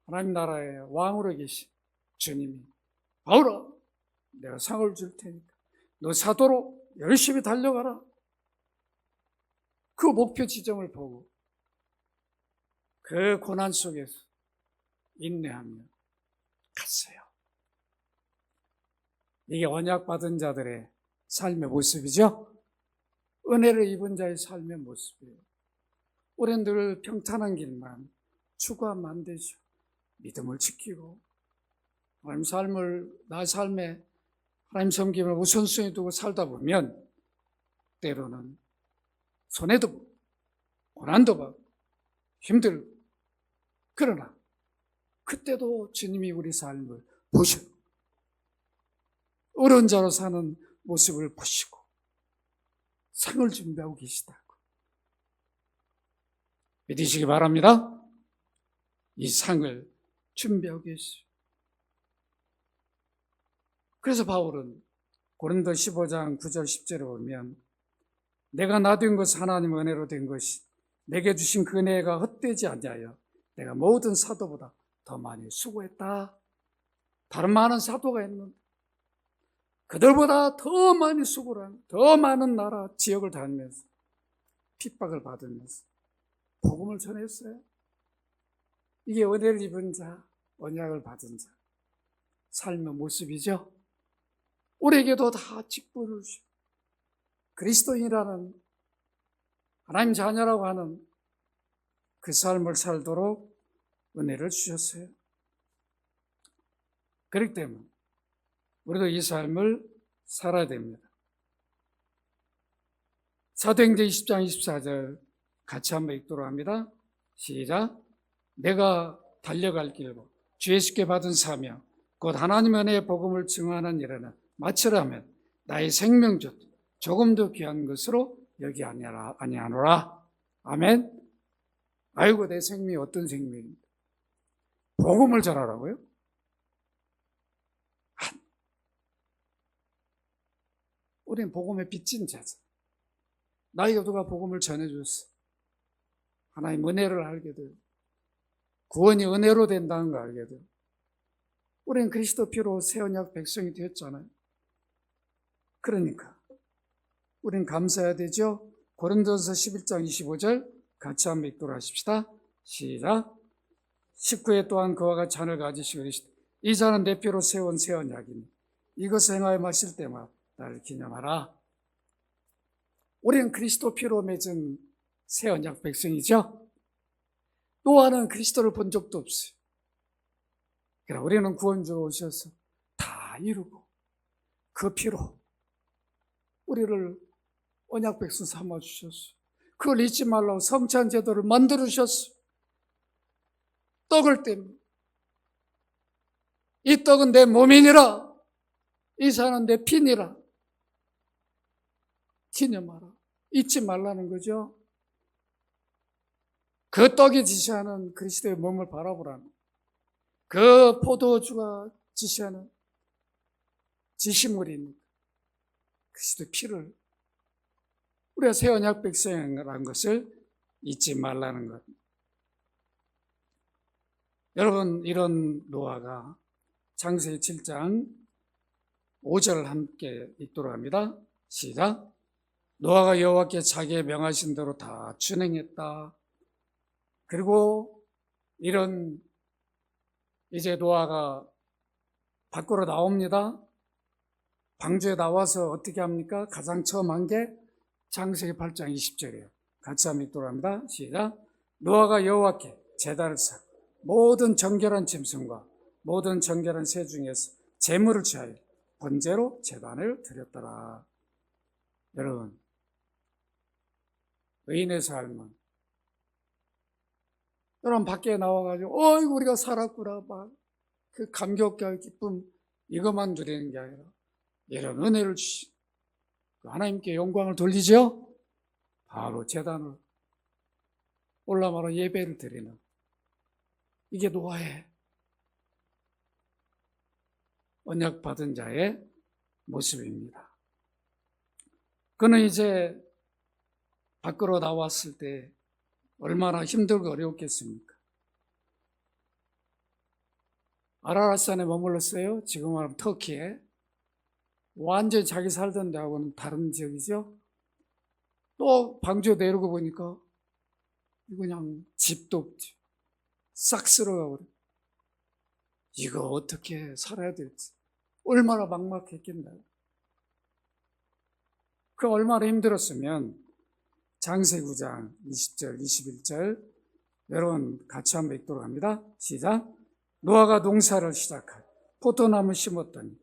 하나님 나라의 왕으로 계신 주님이 바울아 내가 상을 줄 테니까 너 사도로 열심히 달려가라. 그 목표 지점을 보고 그 고난 속에서 인내하며 갔어요. 이게 언약받은 자들의 삶의 모습이죠. 은혜를 입은 자의 삶의 모습이에요. 우리는 늘 평탄한 길만 추구하면 안 되죠. 믿음을 지키고 하나님 나의 삶에 하나님 섬김을 우선순위 두고 살다 보면 때로는 손해도 보고 고난도 받고 힘들고 그러나 그때도 주님이 우리 삶을 보시고 어려운 자로 사는 모습을 보시고 상을 준비하고 계시다고 믿으시기 바랍니다. 이 상을 준비하고 계시죠. 그래서 바울은 고린도 15장 9절 10절에 보면 내가 나 된 것 하나님 은혜로 된 것이 내게 주신 그 은혜가 헛되지 아니하여 내가 모든 사도보다 더 많이 수고했다. 다른 많은 사도가 있는데 그들보다 더 많이 수고를 하는 더 많은 나라 지역을 다니면서 핍박을 받으면서 복음을 전했어요. 이게 은혜를 입은 자, 언약을 받은 자 삶의 모습이죠. 우리에게도 다 직분을 주시고 그리스도인이라는 하나님 자녀라고 하는 그 삶을 살도록 은혜를 주셨어요. 그렇기 때문에 우리도 이 삶을 살아야 됩니다. 사도행전 20장 24절 같이 한번 읽도록 합니다. 시작. 내가 달려갈 길고 주 예수께 받은 사명 곧 하나님 은혜의 복음을 증언하는 일에는 마치라면 나의 생명조 조금도 귀한 것으로 여기 아니하노라. 아멘. 아이고 내 생명이 어떤 생명입니까? 복음을 전하라고요? 우리는 복음에 빚진 자죠. 나에게 누가 복음을 전해줬어. 하나님 은혜를 알게 되고 구원이 은혜로 된다는 걸 알게 되고 우리는 그리스도 피로 새 언약 백성이 되었잖아요. 그러니까 우리는 감사해야 되죠. 고린도전서 11장 25절 같이 한번 읽도록 하십시다. 시작. 19회 또한 그와 같이 잔을 가지시고 이르시되 이 잔은 내 피로 세운 새 언약이니 이것을 행하여 마실 때마다 나를 기념하라. 우리는 그리스도 피로 맺은 새 언약 백성이죠. 노아는 그리스도를 본 적도 없어요. 그러나 우리는 구원주가 오셔서 다 이루고 그 피로 우리를 언약 백성 삼아주셨어요. 그걸 잊지 말라고 성찬 제도를 만들으셨어요. 떡을 뗍니다. 이 떡은 내 몸이니라. 이 잔은 내 피니라. 기념하라. 잊지 말라는 거죠. 그 떡이 지시하는 그리스도의 몸을 바라보라는, 그 포도주가 지시하는 지시물인 그리스도의 피를 우리가 새 언약 백성이라는 것을 잊지 말라는 것. 여러분, 이런 노아가 창세기 7장 5절 함께 읽도록 합니다. 시작. 노아가 여호와께 자기의 명하신 대로 다 준행했다. 그리고 이런 이제 노아가 밖으로 나옵니다. 방주에 나와서 어떻게 합니까? 가장 처음 한 게 창세기 8장 20절이에요. 같이 한번 읽도록 합니다. 시작. 노아가 여호와께 제단을 쌓고 모든 정결한 짐승과 모든 정결한 새 중에서 제물을 취하여 번제로 제단을 드렸더라. 여러분, 의인의 삶은 여러분 밖에 나와가지고 어이구 우리가 살았구나 막 그 감격과 기쁨 이것만 누리는 게 아니라 이런 은혜를 주시 하나님께 영광을 돌리죠. 바로 제단을 올라가러 예배를 드리는 이게 노아의 언약 받은 자의 모습입니다. 그는 이제 밖으로 나왔을 때 얼마나 힘들고 어려웠겠습니까? 아라랏산에 머물렀어요. 지금 말하면 터키에. 완전히 자기 살던 데하고는 다른 지역이죠. 또 방주에 내려고 보니까 그냥 집도 없지. 싹 쓸어가고 그래. 이거 어떻게 살아야 될지 얼마나 막막했겠나요? 그 얼마나 힘들었으면 창세기 9장 20절 21절 여러분 같이 한번 읽도록 합니다. 시작. 노아가 농사를 시작하여 포도나무 심었더니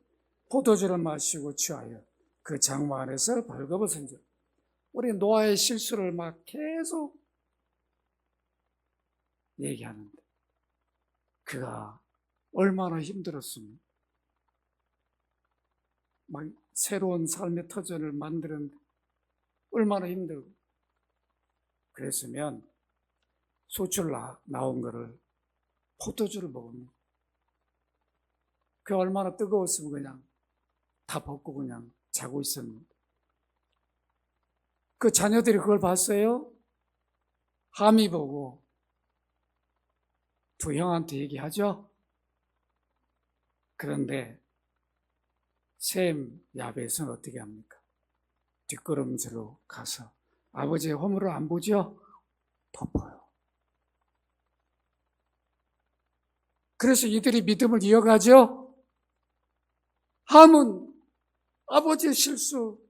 포도주를 마시고 취하여 그 장막 안에서 벌거벗은 줄. 우리 노아의 실수를 막 계속 얘기하는데 그가 얼마나 힘들었으면 막 새로운 삶의 터전을 만드는데 얼마나 힘들고 그랬으면 소출 나온 거를 포도주를 먹으면 그 얼마나 뜨거웠으면 그냥 다 벗고 그냥 자고 있었는데 그 자녀들이 그걸 봤어요. 함이 보고 두 형한테 얘기하죠. 그런데 셈 야벳은 어떻게 합니까? 뒷걸음질로 가서 아버지의 허물을 안 보죠? 덮어요. 그래서 이들이 믿음을 이어가죠. 함은 아버지의 실수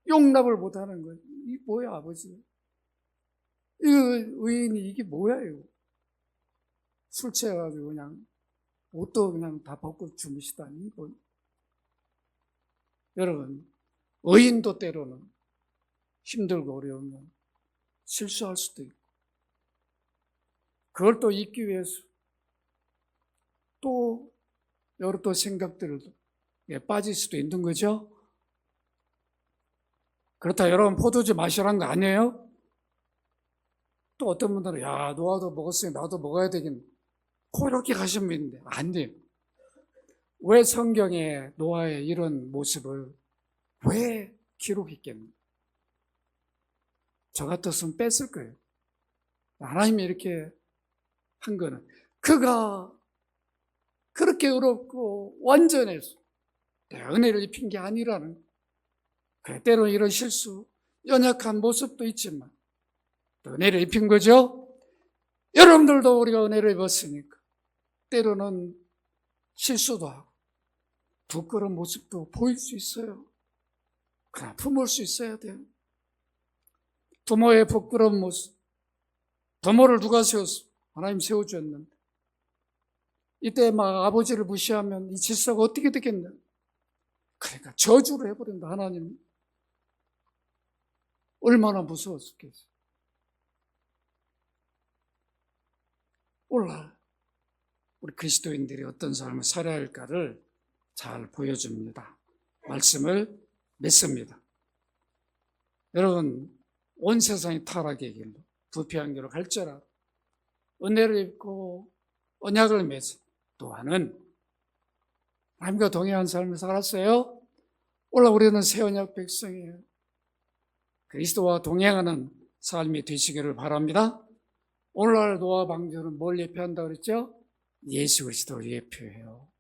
용납을 못하는 거예요. 이 뭐야 아버지? 이 의인이 이게 뭐야 이거? 술 취해가지고 그냥 옷도 그냥 다 벗고 주무시다니. 뭐. 여러분, 의인도 때로는 힘들고 어려우면 실수할 수도 있고 그걸 또 잊기 위해서 또 여러 또 생각들도 빠질 수도 있는 거죠. 그렇다 여러분 포도주 마시라는 거 아니에요? 또 어떤 분들은 야 노아도 먹었으니 나도 먹어야 되겠네 그렇게 가시는 분 있는데 안 돼요. 왜 성경에 노아의 이런 모습을 왜 기록했겠는가? 저 같았으면 뺐을 거예요. 하나님이 이렇게 한 거는 그가 그렇게 의롭고 완전해서 은혜를 입힌 게 아니라는 거예요. 때로 이런 실수 연약한 모습도 있지만 또 은혜를 입힌 거죠. 여러분들도 우리가 은혜를 입었으니까 때로는 실수도 하고 부끄러운 모습도 보일 수 있어요. 그러나 품을 수 있어야 돼요. 부모의 부끄러운 모습, 부모를 누가 세웠어? 하나님 세워주었는데 이때 막 아버지를 무시하면 이 질서가 어떻게 되겠냐? 그러니까 저주를 해버린다. 하나님 얼마나 무서웠겠어요. 오늘 우리 그리스도인들이 어떤 삶을 살아야 할까를 잘 보여줍니다. 말씀을 맺습니다. 여러분, 온 세상이 타락의 길로 부패한 길로 갈지라도 은혜를 입고 언약을 맺어 또한은 하나님과 동행한 삶을 살았어요. 오늘 우리는 새 언약 백성이에요. 그리스도와 동행하는 삶이 되시기를 바랍니다. 오늘날 노아 방주는 뭘 예표한다고 그랬죠? 예수 그리스도를 예표해요.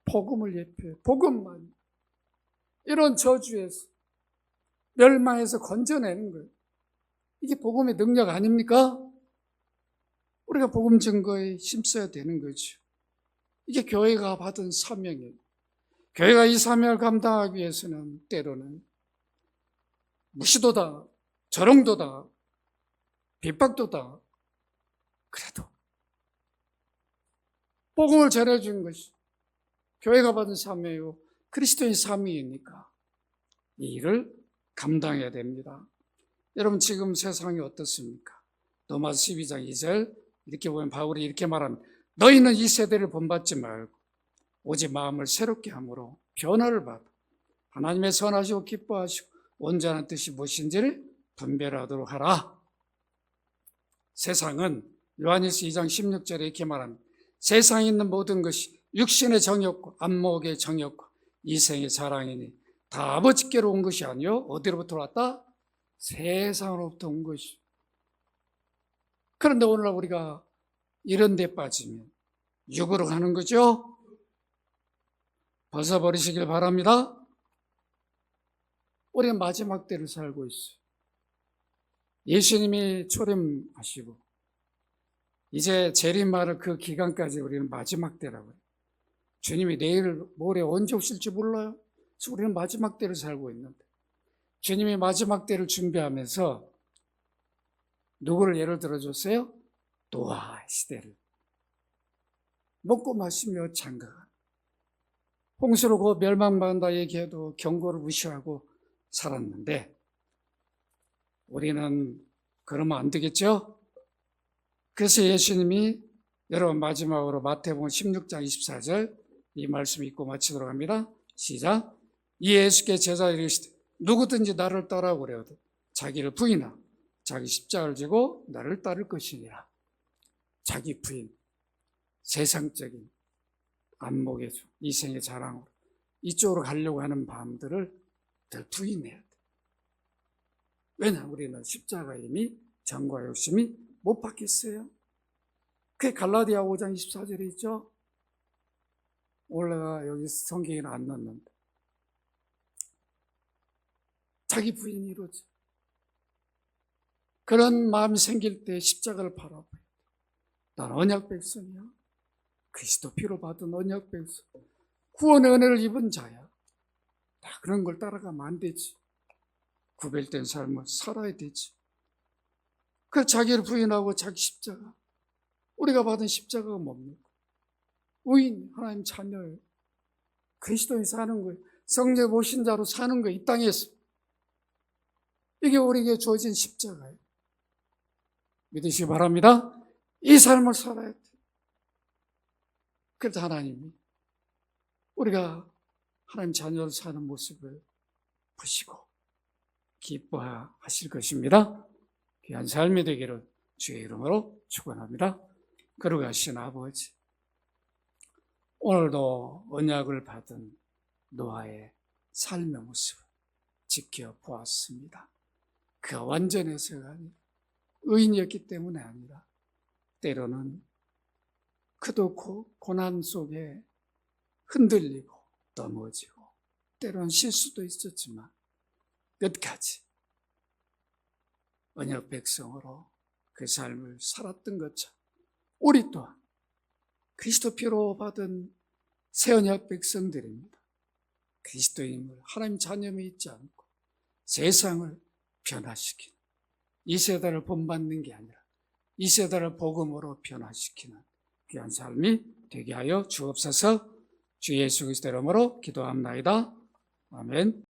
복음을 예표해요. 복음만. 이런 저주에서 멸망에서 건져내는 거예요. 이게 복음의 능력 아닙니까? 우리가 복음 증거에 힘써야 되는 거죠. 이게 교회가 받은 사명이에요. 교회가 이 사명을 감당하기 위해서는 때로는 무시도다, 조롱도다, 핍박도다. 그래도 복음을 전해주는 것이 교회가 받은 사명이고 그리스도의 사명이니까 이 일을 감당해야 됩니다. 여러분 지금 세상이 어떻습니까? 로마서 12장 2절 이렇게 보면 바울이 이렇게 말합니다. 너희는 이 세대를 본받지 말고 오직 마음을 새롭게 함으로 변화를 받아 하나님의 선하시고 기뻐하시고 온전한 뜻이 무엇인지를 분별하도록 하라. 세상은 요한일서 2장 16절에 이렇게 말합니다. 세상에 있는 모든 것이 육신의 정욕과 안목의 정욕과 이생의 자랑이니 다 아버지께로 온 것이 아니요 어디로부터 왔다? 세상으로부터 온 것이. 그런데 오늘날 우리가 이런 데 빠지면 육으로 가는 거죠. 벗어버리시길 바랍니다. 우리는 마지막 때를 살고 있어요. 예수님이 초림하시고 이제 재림하는 그 기간까지 우리는 마지막 때라고 해요. 주님이 내일 모레 언제 오실지 몰라요. 그래서 우리는 마지막 때를 살고 있는데 주님이 마지막 때를 준비하면서 누구를 예를 들어줬어요? 노아 시대를 먹고 마시며 장가간 홍수로 곧 멸망받는다 얘기해도 경고를 무시하고 살았는데 우리는 그러면 안 되겠죠? 그래서 예수님이 여러분 마지막으로 마태복음 16장 24절 이 말씀 읽고 마치도록 합니다. 시작. 이 예수께 제자들이 이르시되 누구든지 나를 따라오고 그래도 자기를 부인하고 자기 십자가를 지고 나를 따를 것이니라. 자기 부인, 세상적인 안목의 이생의 자랑으로 이쪽으로 가려고 하는 마음들을 늘 부인해야 돼. 왜냐? 우리는 십자가 이미 정과 욕심이 못 받겠어요. 그게 갈라디아 5장 24절에 있죠. 오늘 내가 여기 성경에는 안 넣었는데 자기 부인이 이루어져. 그런 마음이 생길 때 십자가를 바라봐요. 난 언약 백성이야. 그리스도 피로 받은 언약 백성. 구원의 은혜를 입은 자야. 다 그런 걸 따라가면 안 되지. 구별된 삶을 살아야 되지. 그 자기를 부인하고 자기 십자가. 우리가 받은 십자가가 뭡니까? 의인, 하나님 자녀예요. 그리스도인 사는 거예요. 성령 모신 자로 사는 거예요. 이 땅에서. 이게 우리에게 주어진 십자가예요. 믿으시기 바랍니다. 이 삶을 살아야 돼. 그래서 하나님이 우리가 하나님 자녀로 사는 모습을 보시고 기뻐하실 것입니다. 귀한 삶이 되기를 주의 이름으로 축원합니다. 거룩하신 아버지, 오늘도 언약을 받은 노아의 삶의 모습을 지켜보았습니다. 그가 완전해서가 아니라 의인이었기 때문에 아니라 때로는 그도 고난 속에 흔들리고 넘어지고 때로는 실수도 있었지만 끝까지 언약 백성으로 그 삶을 살았던 것처럼 우리 또한 그리스도 피로 받은 새 언약 백성들입니다. 그리스도임을 하나님 자녀임을 잊지 않고 세상을 변화시키는, 이 세대를 본받는 게 아니라 이 세대를 복음으로 변화시키는 귀한 삶이 되게 하여 주옵소서. 주 예수 그리스도 이름으로 기도합나이다. 아멘.